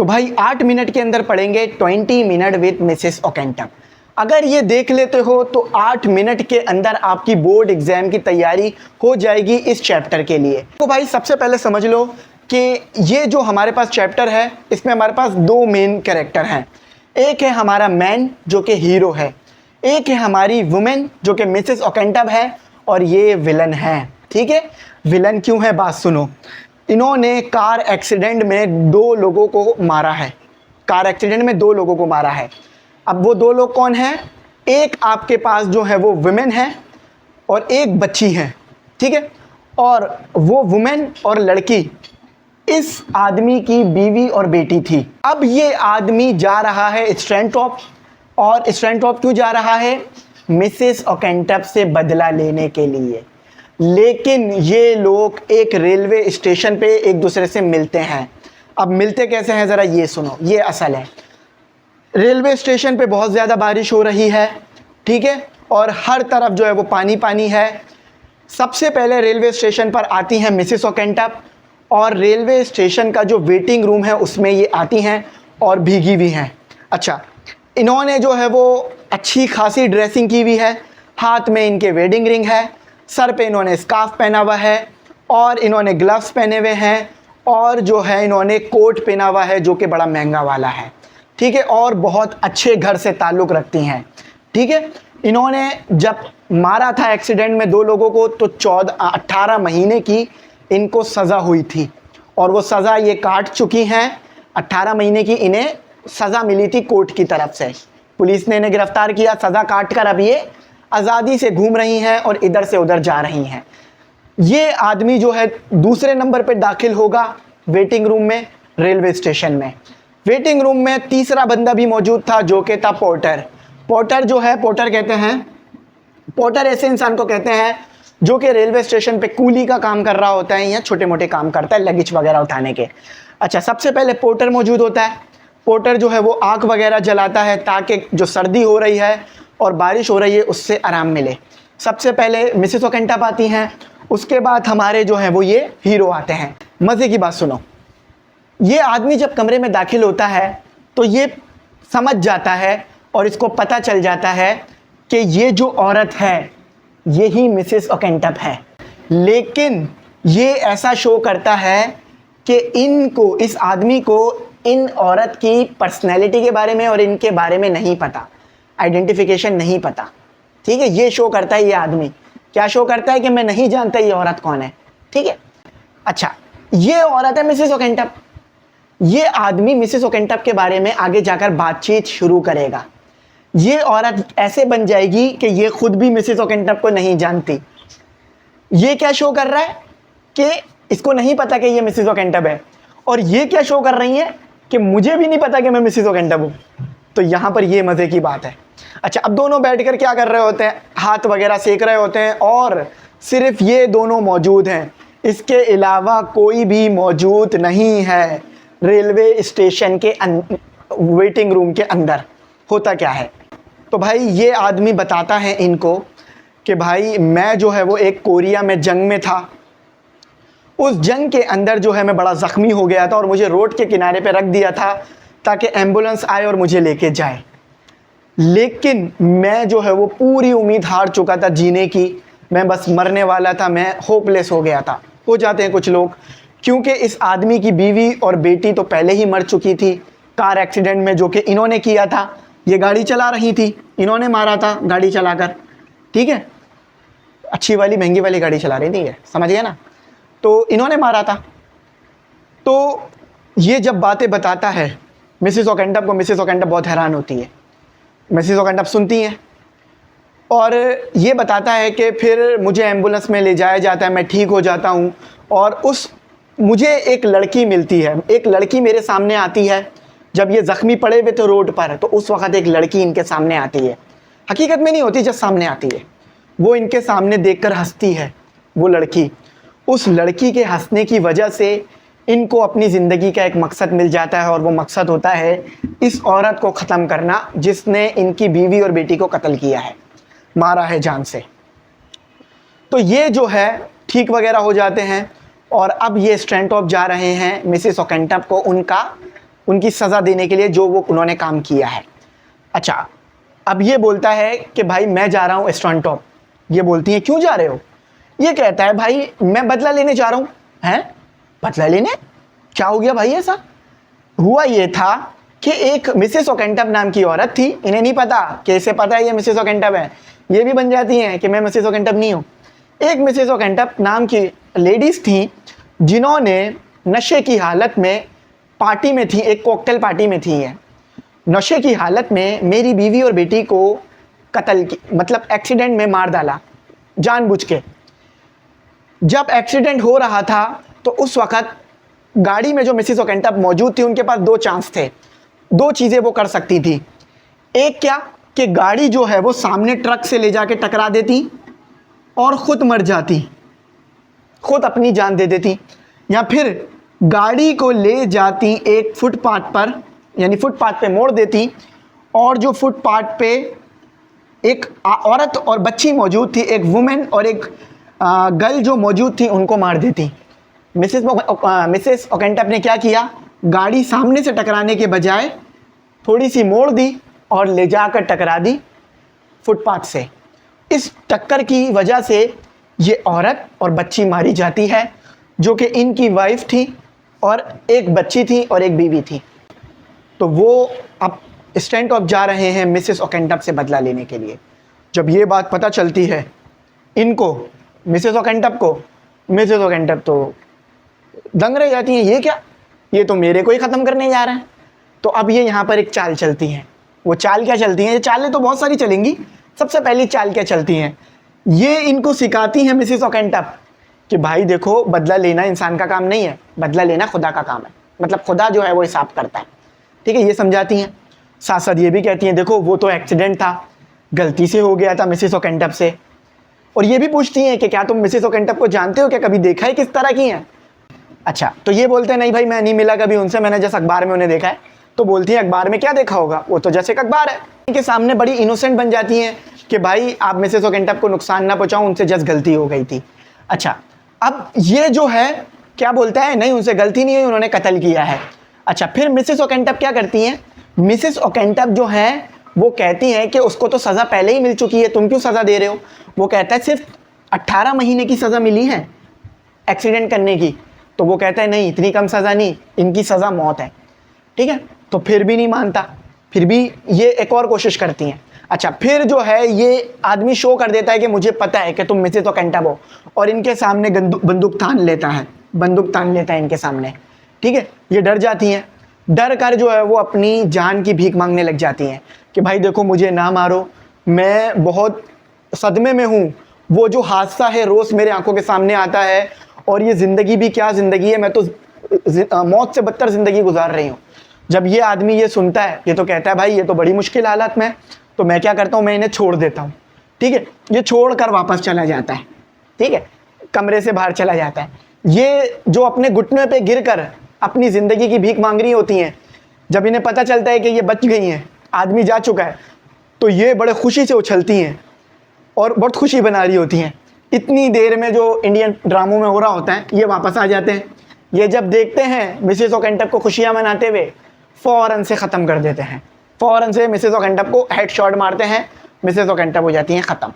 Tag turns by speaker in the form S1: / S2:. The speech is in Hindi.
S1: तो भाई 8 मिनट के अंदर पढ़ेंगे 20 मिनट विद मिसेस ओकेंटम। अगर ये देख लेते हो तो 8 मिनट के अंदर आपकी बोर्ड एग्जाम की तैयारी हो जाएगी इस चैप्टर के लिए। तो भाई सबसे पहले समझ लो कि ये जो हमारे पास चैप्टर है इसमें हमारे पास दो मेन कैरेक्टर हैं। एक है हमारा मैन जो कि हीरो है, एक है हमारी वुमेन जो कि मिसेस ओकेंटम है, और ये विलन है। ठीक है, विलन क्यों है बात सुनो। इन्होंने कार एक्सीडेंट में 2 लोगों को मारा है, कार एक्सीडेंट में 2 लोगों को मारा है। अब वो 2 लोग कौन हैं? एक आपके पास जो है वो वुमेन है और एक बच्ची है। ठीक है, और वो वुमेन और लड़की इस आदमी की बीवी और बेटी थी। अब ये आदमी जा रहा है स्ट्रेंटॉप, और स्ट्रेंटॉप क्यों जा रहा है? मिसेस ओकेंटम से बदला लेने के लिए। लेकिन ये लोग एक रेलवे स्टेशन पे एक दूसरे से मिलते हैं। अब मिलते कैसे हैं ज़रा ये सुनो, ये असल है। रेलवे स्टेशन पे बहुत ज़्यादा बारिश हो रही है, ठीक है, और हर तरफ जो है वो पानी पानी है। सबसे पहले रेलवे स्टेशन पर आती हैं मिसेस ओकेंटम, और रेलवे स्टेशन का जो वेटिंग रूम है उसमें ये आती हैं और भीगी हुई हैं। अच्छा, इन्होंने जो है वो अच्छी खासी ड्रेसिंग की हुई है, हाथ में इनके वेडिंग रिंग है, सर पे इन्होंने स्कार्फ पहना हुआ है, और इन्होंने ग्लव्स पहने हुए हैं, और जो है इन्होंने कोट पहना हुआ है जो कि बड़ा महंगा वाला है। ठीक है, और बहुत अच्छे घर से ताल्लुक़ रखती हैं। ठीक है, इन्होंने जब मारा था एक्सीडेंट में 2 लोगों को तो 18 महीने की इनको सज़ा हुई थी, और वो सज़ा ये काट चुकी हैं। 18 महीने की इन्हें सज़ा मिली थी कोर्ट की तरफ से। पुलिस ने इन्हें गिरफ्तार किया, सज़ा काट कर अब ये आज़ादी से घूम रही हैं और इधर से उधर जा रही हैं। ये आदमी जो है दूसरे नंबर पे दाखिल होगा वेटिंग रूम में रेलवे स्टेशन में। वेटिंग रूम में तीसरा बंदा भी मौजूद था जो कि था पोर्टर। पोर्टर जो है, पोर्टर कहते हैं, पोर्टर ऐसे इंसान को कहते हैं जो कि रेलवे स्टेशन पे कूली का काम कर रहा होता है या छोटे मोटे काम करता है लगेज वगैरह उठाने के। अच्छा, सबसे पहले पोर्टर मौजूद होता है। पोर्टर जो है वो आग वगैरह जलाता है ताकि जो सर्दी हो रही है और बारिश हो रही है उससे आराम मिले। सबसे पहले मिसेस ओकेंटम आती हैं, उसके बाद हमारे जो हैं वो ये हीरो आते हैं। मज़े की बात सुनो, ये आदमी जब कमरे में दाखिल होता है तो ये समझ जाता है और इसको पता चल जाता है कि ये जो औरत है यही मिसेस ओकेंटम है। लेकिन ये ऐसा शो करता है कि इनको, इस आदमी को इन औरत की पर्सनैलिटी के बारे में और इनके बारे में नहीं पता, आइडेंटिफिकेशन नहीं पता। ठीक है, ये शो करता है ये आदमी, क्या शो करता है कि मैं नहीं जानता ये औरत कौन है। ठीक है, अच्छा, ये औरत है मिसेस ओकेंटम। ये आदमी मिसेस ओकेंटम के बारे में आगे जाकर बातचीत शुरू करेगा। ये औरत ऐसे बन जाएगी कि ये खुद भी मिसेस ओकेंटम को नहीं जानती। ये क्या शो कर रहा है कि इसको नहीं पता कि ये मिसेस ओकेंटम है, और ये क्या शो कर रही है कि मुझे भी नहीं पता कि मैं मिसेस ओकेंटम हूँ। तो यहाँ पर ये मज़े की बात है। अच्छा, अब दोनों बैठकर क्या कर रहे होते हैं? हाथ वगैरह सेक रहे होते हैं, और सिर्फ ये दोनों मौजूद हैं, इसके अलावा कोई भी मौजूद नहीं है रेलवे स्टेशन के वेटिंग रूम के अंदर। होता क्या है, तो भाई ये आदमी बताता है इनको कि भाई मैं जो है वो एक कोरिया में जंग में था, उस जंग के अंदर जो है मैं बड़ा ज़ख्मी हो गया था और मुझे रोड के किनारे पे रख दिया था ताकि एम्बुलेंस आए और मुझे लेके जाए। लेकिन मैं जो है वो पूरी उम्मीद हार चुका था जीने की, मैं बस मरने वाला था, मैं होपलेस हो गया था। हो जाते हैं कुछ लोग, क्योंकि इस आदमी की बीवी और बेटी तो पहले ही मर चुकी थी कार एक्सीडेंट में जो कि इन्होंने किया था। ये गाड़ी चला रही थी, इन्होंने मारा था गाड़ी चलाकर। ठीक है, अच्छी वाली महंगी वाली गाड़ी चला रही थी, समझ गए ना, तो इन्होंने मारा था। तो ये जब बातें बताता है मिसेस ओकेंटम को, मिसेस ओकेंटम बहुत हैरान होती है। मिसेस ओकेंटम सुनती हैं और ये बताता है कि फिर मुझे एम्बुलेंस में ले जाया जाता है, मैं ठीक हो जाता हूँ, और मुझे एक लड़की मिलती है, एक लड़की मेरे सामने आती है। जब ये ज़ख्मी पड़े हुए थे रोड पर, तो उस वक़्त एक लड़की इनके सामने आती है। हकीकत में नहीं होती, जब सामने आती है वो इनके सामने देखकर हंसती है। वो लड़की, उस लड़की के हंसने की वजह से इनको अपनी ज़िंदगी का एक मकसद मिल जाता है, और वो मकसद होता है इस औरत को ख़त्म करना जिसने इनकी बीवी और बेटी को कत्ल किया है, मारा है जान से। तो ये जो है ठीक वगैरह हो जाते हैं, और अब ये स्ट्रेंटॉप जा रहे हैं मिसेस ओकेंटम को उनका उनकी सज़ा देने के लिए जो वो उन्होंने काम किया है। अच्छा, अब ये बोलता है कि भाई मैं जा रहा हूँ एस्ट्रॉन टॉप। ये बोलती है क्यों जा रहे हो? ये कहता है भाई मैं बदला लेने जा रहा हूँ। हैं, बदला लेने? क्या हो गया भाई ऐसा? हुआ ये था कि एक मिसेस ओकेंटअप नाम की औरत थी, इन्हें नहीं पता, कैसे पता है ये मिसेस ओकेंटअप है, ये भी बन जाती हैं कि मैं मिसेस ओकेंटअप नहीं हूँ। एक मिसेस ओकेंटअप नाम की लेडीज़ थी जिन्होंने नशे की हालत में पार्टी में थी, एक कॉकटेल पार्टी में थी। ये नशे की हालत में मेरी बीवी और बेटी को कत्ल की, मतलब एक्सीडेंट में मार डाला जानबूझ के। जब एक्सीडेंट हो रहा था तो उस वक़्त गाड़ी में जो मिसेस ओकेंटअप मौजूद थी उनके पास दो चांस थे, दो चीज़ें वो कर सकती थी। एक क्या कि गाड़ी जो है वो सामने ट्रक से ले जाके टकरा देती और ख़ुद मर जाती, खुद अपनी जान दे देती, या फिर गाड़ी को ले जाती एक फुटपाथ पर, यानी फुटपाथ पे मोड़ देती और जो फुटपाथ पे एक औरत और बच्ची मौजूद थी, एक वुमेन और एक गर्ल जो मौजूद थी, उनको मार देती। मिसेस ओकेंटअप ने क्या किया, गाड़ी सामने से टकराने के बजाय थोड़ी सी मोड़ दी और ले जाकर टकरा दी फुटपाथ से। इस टक्कर की वजह से ये औरत और बच्ची मारी जाती है, जो कि इनकी वाइफ थी और एक बच्ची थी और एक बीवी थी। तो वो अब स्टैंड ऑफ जा रहे हैं मिसेस ओकेंटअप से बदला लेने के लिए। जब ये बात पता चलती है इनको, मिसेस ओकेंटअप को, मिसेस ओकेंटअप तो दंग रह जाती हैं, ये क्या, ये तो मेरे को ही ख़त्म करने जा रहे हैं। तो अब ये यहाँ पर एक चाल चलती हैं। वो चाल क्या चलती हैं? ये चालें तो बहुत सारी चलेंगी। सबसे पहली चाल क्या चलती हैं, ये इनको सिखाती हैं मिसेस ओकेंटअप कि भाई देखो, बदला लेना इंसान का काम नहीं है, बदला लेना खुदा का काम है, मतलब खुदा जो है वो हिसाब करता है। ठीक है, ये समझाती हैं। साथ साथ ये भी कहती हैं देखो वो तो एक्सीडेंट था, गलती से हो गया था मिसेस ओकेंटअप से। और ये भी पूछती हैं कि क्या तुम मिसेस ओकेंटअप को जानते हो, क्या कभी देखा है किस तरह की हैं? अच्छा, तो ये बोलते हैं नहीं भाई मैं नहीं मिला कभी उनसे, मैंने जैसे अखबार में उन्हें देखा है। तो बोलती हैं अखबार में क्या देखा होगा, वो तो जैसे एक अखबार है। इनके सामने बड़ी इनोसेंट बन जाती हैं कि भाई आप मिसेस ओकेंटअप को नुकसान ना पहुँचाओ, उनसे जस्ट गलती हो गई थी। अच्छा, अब ये जो है क्या बोलता है, नहीं उनसे गलती नहीं हुई, उन्होंने कत्ल किया है। अच्छा, फिर मिसेस ओकेंटअप क्या करती हैं, मिसेस ओकेंटअप जो है वो कहती हैं कि उसको तो सज़ा पहले ही मिल चुकी है, तुम क्यों सज़ा दे रहे हो? वो कहता है सिर्फ 18 महीने की सज़ा मिली है एक्सीडेंट करने की। तो वो कहता है नहीं, इतनी कम सज़ा नहीं, इनकी सज़ा मौत है। ठीक है, तो फिर भी नहीं मानता, फिर भी ये एक और कोशिश करती हैं। अच्छा, फिर जो है ये आदमी शो कर देता है कि मुझे पता है कि तुम मिसेस ओकेंटअप हो, और इनके सामने बंदूक तान लेता है, बंदूक तान लेता है इनके सामने। ठीक है, ये डर जाती हैं, डर कर जो है वो अपनी जान की भीख मांगने लग जाती हैं कि भाई देखो मुझे ना मारो, मैं बहुत सदमे में हूँ, वो जो हादसा है रोज़ मेरे आंखों के सामने आता है, और ये ज़िंदगी भी क्या ज़िंदगी है, मैं तो मौत से बदतर ज़िंदगी गुजार रही हूँ। जब ये आदमी ये सुनता है, ये तो कहता है भाई ये तो बड़ी मुश्किल हालत में, तो मैं क्या करता हूँ, मैं इन्हें छोड़ देता हूँ। ठीक है, ये छोड़ कर वापस चला जाता है। ठीक है, कमरे से बाहर चला जाता है। ये जो अपने घुटनों पे गिर कर अपनी ज़िंदगी की भीख मांग रही होती हैं, जब इन्हें पता चलता है कि ये बच गई हैं, आदमी जा चुका है, तो ये बड़े खुशी से उछलती हैं और बहुत खुशी बना रही होती हैं। इतनी देर में जो इंडियन ड्रामों में हो रहा होता है, ये वापस आ जाते हैं। ये जब देखते हैं मिसेस ओकेंटअप को खुशियाँ मनाते हुए, फ़ौरन से ख़त्म कर देते हैं, फ़ौरन से मिसेस ओकेंटअप को हेड शॉट मारते हैं, मिसेस ओकेंटअप हो जाती हैं ख़त्म।